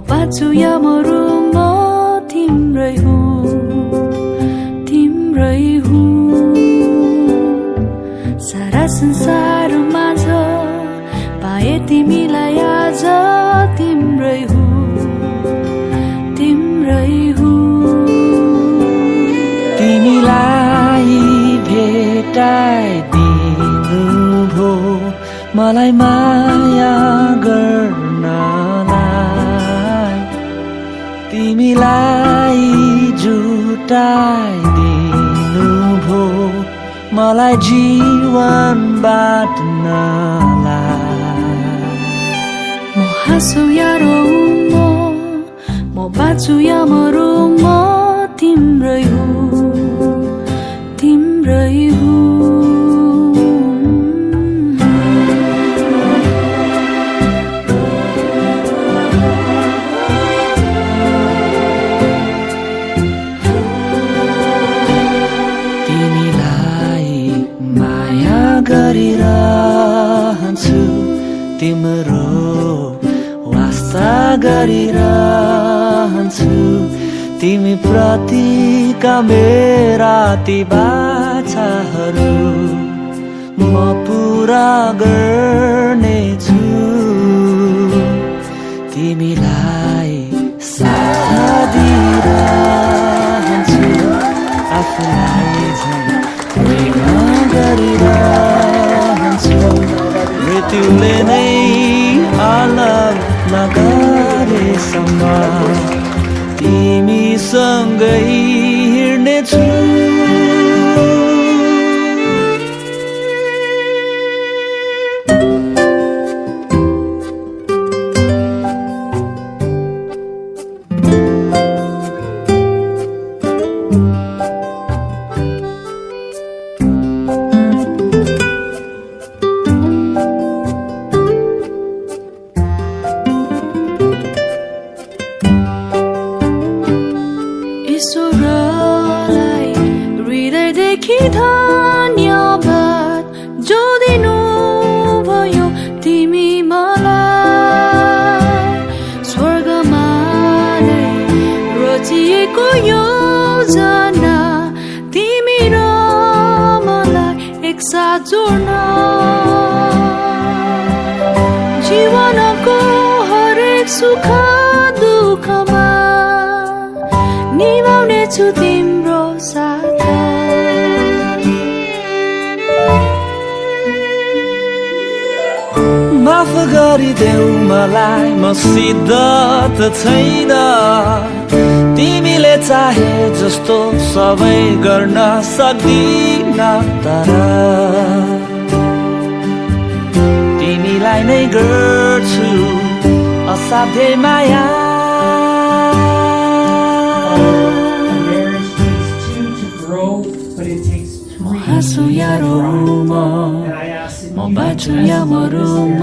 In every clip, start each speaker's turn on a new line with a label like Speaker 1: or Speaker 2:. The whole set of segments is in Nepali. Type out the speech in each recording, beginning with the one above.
Speaker 1: बाँच्छु या मरु म तिम्रै हुँ सारा संसारमा छ पाए तिमीलाई आज तिम्रै हुँ
Speaker 2: तिमीलाई भेटाइदिनु भो मलाई माया गर्नलाई तिमीलाई जुटाइदिनु भो मलाई जीवन बाँड्नलाई
Speaker 1: म हाँसु या रोऊँ म बाँच्छु या मरु म तिम्रै हुँ
Speaker 2: गरिरहन्छु तिम्रो वास्ता गरिरहन्छु तिमी प्रतिका मेरा ती बाछाहरू म पुरा गर्नेछु तिमीलाई साथ दिइरहन्छु आफूलाई झन् प्रेम गरिरहन्छु मृत्युले नै अलग नगरेसम्म तिमीसँगै हिँड्नेछु
Speaker 1: ईश्वरलाई हृदयदेखि धन्यवाद जो दिनु भयो तिमी मलाई स्वर्गमा नै रचिएको योजना तिमी र मलाई एकसाथ जोड्न जीवनको हरेक सुख दुःखमा निभाउनेछु तिम्रो साथ
Speaker 2: माफ गरिदेऊ मलाई म सिद्ध त छैन तिमीले चाहे जस्तो सबै गर्न सक्दिन तर तिमीलाई नै गर्छु असाध्यै माया
Speaker 1: हाँसु या रोऊँ म बाँच्छु या मरु म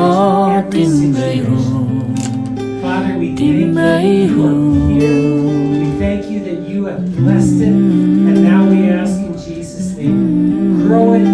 Speaker 1: तिम्रै हुँ
Speaker 3: We thank you that you have blessed it, and now we ask in Jesus' name, grow it